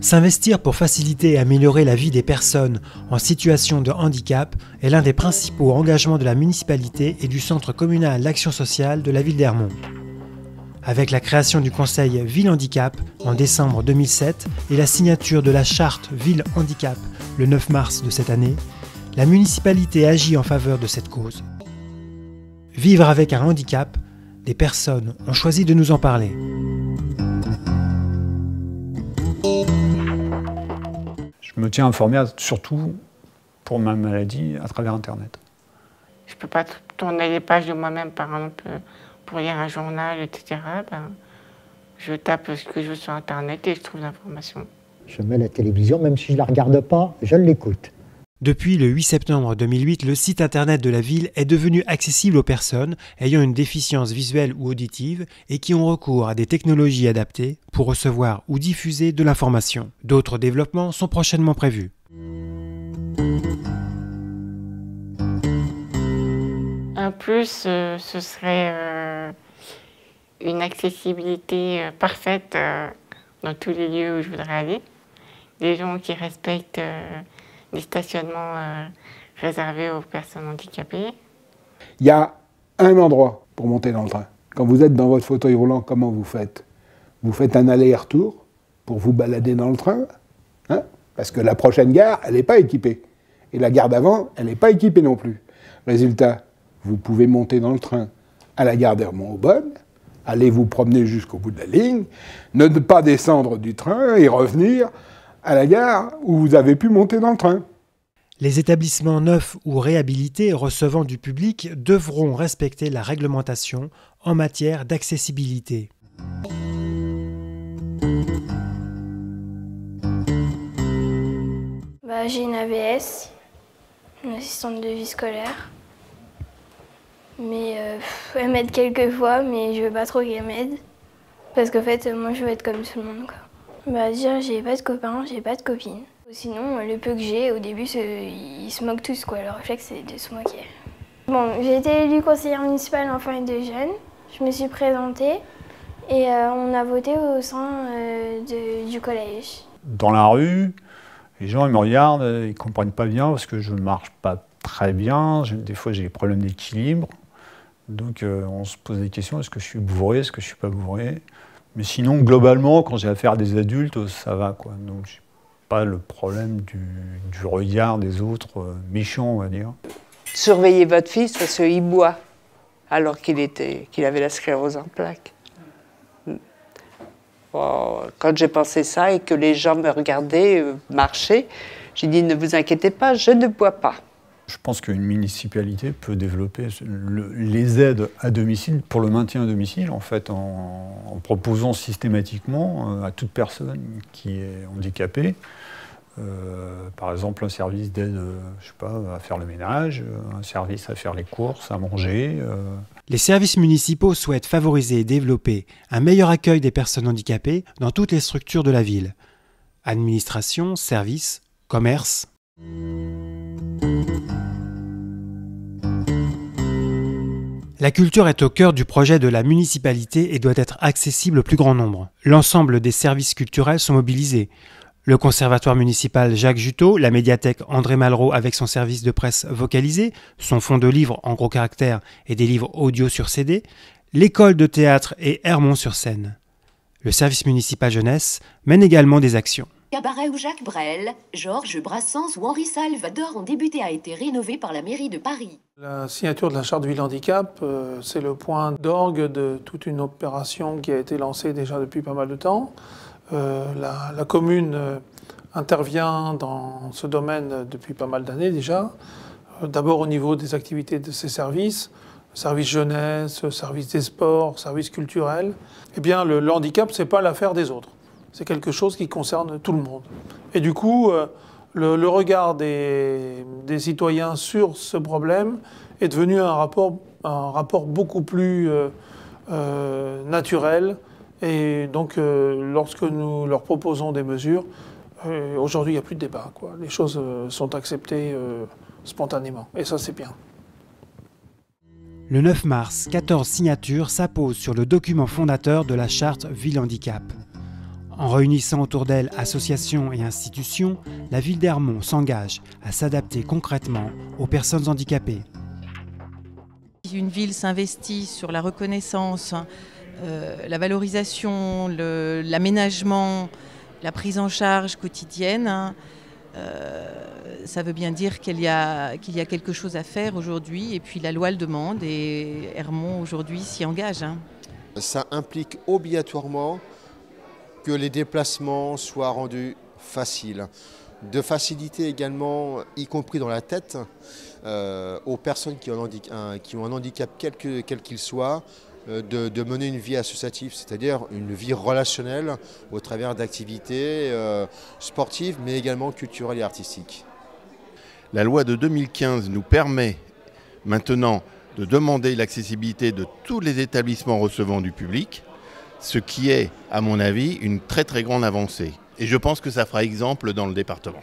S'investir pour faciliter et améliorer la vie des personnes en situation de handicap est l'un des principaux engagements de la municipalité et du Centre communal d'action sociale de la ville d'Ermont. Avec la création du Conseil Ville Handicap en décembre 2007 et la signature de la charte Ville Handicap le 9 mars de cette année, la municipalité agit en faveur de cette cause. Vivre avec un handicap, des personnes ont choisi de nous en parler. Je me tiens informé surtout pour ma maladie à travers Internet. Je ne peux pas tourner les pages de moi-même, par exemple, pour lire un journal, etc. Je tape ce que je veux sur Internet et je trouve l'information. Je mets la télévision, même si je ne la regarde pas, je l'écoute. Depuis le 8 septembre 2008, le site internet de la ville est devenu accessible aux personnes ayant une déficience visuelle ou auditive et qui ont recours à des technologies adaptées pour recevoir ou diffuser de l'information. D'autres développements sont prochainement prévus. Un plus, ce serait une accessibilité parfaite dans tous les lieux où je voudrais aller. Des gens qui respectent les stationnements réservés aux personnes handicapées. Il y a un endroit pour monter dans le train. Quand vous êtes dans votre fauteuil roulant, comment vous faites? Vous faites un aller-retour pour vous balader dans le train, hein? Parce que la prochaine gare, elle n'est pas équipée. Et la gare d'avant, elle n'est pas équipée non plus. Résultat, vous pouvez monter dans le train à la gare d'Ermont-Aubonne, aller vous promener jusqu'au bout de la ligne, ne pas descendre du train et revenir à la gare où vous avez pu monter dans le train. Les établissements neufs ou réhabilités recevant du public devront respecter la réglementation en matière d'accessibilité. J'ai une AVS, une assistante de vie scolaire. Mais elle m'aide quelques fois, mais je veux pas trop qu'elle m'aide. Parce qu'en fait, moi je veux être comme tout le monde, quoi. Déjà, j'ai pas de copains, j'ai pas de copines. Sinon, le peu que j'ai, au début, ils se moquent tous, quoi. Le réflexe, c'est de se moquer. Bon, j'ai été élue conseillère municipale enfants et de jeunes. Je me suis présentée et on a voté au sein du collège. Dans la rue, les gens ils me regardent, ils ne comprennent pas bien parce que je ne marche pas très bien. Des fois, j'ai des problèmes d'équilibre. Donc, on se pose des questions, est-ce que je suis bourré, est-ce que je ne suis pas bourré? Mais sinon, globalement, quand j'ai affaire à des adultes, ça va, quoi. Donc, j'ai pas le problème du regard des autres méchants, on va dire. Surveillez votre fils parce qu'il boit, alors qu'il avait la sclérose en plaques. Oh, quand j'ai pensé ça et que les gens me regardaient marcher, j'ai dit, ne vous inquiétez pas, je ne bois pas. Je pense qu'une municipalité peut développer les aides à domicile pour le maintien à domicile, en fait, en proposant systématiquement à toute personne qui est handicapée, par exemple un service d'aide, je sais pas, à faire le ménage, un service à faire les courses, à manger. Les services municipaux souhaitent favoriser et développer un meilleur accueil des personnes handicapées dans toutes les structures de la ville. Administration, services, commerce. La culture est au cœur du projet de la municipalité et doit être accessible au plus grand nombre. L'ensemble des services culturels sont mobilisés. Le conservatoire municipal Jacques Juteau, la médiathèque André Malraux avec son service de presse vocalisé, son fonds de livres en gros caractères et des livres audio sur CD, l'école de théâtre et Hermont-sur-Seine. Le service municipal jeunesse mène également des actions. Cabaret où Jacques Brel, Georges Brassens ou Henri Salvador ont débuté a été rénové par la mairie de Paris. La signature de la charte Ville Handicap, c'est le point d'orgue de toute une opération qui a été lancée déjà depuis pas mal de temps. La commune intervient dans ce domaine depuis pas mal d'années déjà. D'abord au niveau des activités de ses services, service jeunesse, service des sports, service culturel. Eh bien, le handicap, c'est pas l'affaire des autres. C'est quelque chose qui concerne tout le monde. Et du coup, le regard des citoyens sur ce problème est devenu un rapport beaucoup plus naturel. Et donc, lorsque nous leur proposons des mesures, aujourd'hui, il n'y a plus de débat, quoi. Les choses sont acceptées spontanément. Et ça, c'est bien. Le 9 mars, 14 signatures s'apposent sur le document fondateur de la charte Ville Handicap. En réunissant autour d'elle associations et institutions, la ville d'Ermont s'engage à s'adapter concrètement aux personnes handicapées. Une ville s'investit sur la reconnaissance, la valorisation, l'aménagement, la prise en charge quotidienne. Ça veut bien dire qu'il y a quelque chose à faire aujourd'hui, et puis la loi le demande, et Ermont aujourd'hui s'y engage. Ça implique obligatoirement que les déplacements soient rendus faciles, de faciliter également, y compris dans la tête, aux personnes qui ont un handicap quel qu'il soit, de mener une vie associative, c'est-à-dire une vie relationnelle au travers d'activités sportives, mais également culturelles et artistiques. La loi de 2015 nous permet maintenant de demander l'accessibilité de tous les établissements recevant du public, ce qui est, à mon avis, une très très grande avancée. Et je pense que ça fera exemple dans le département.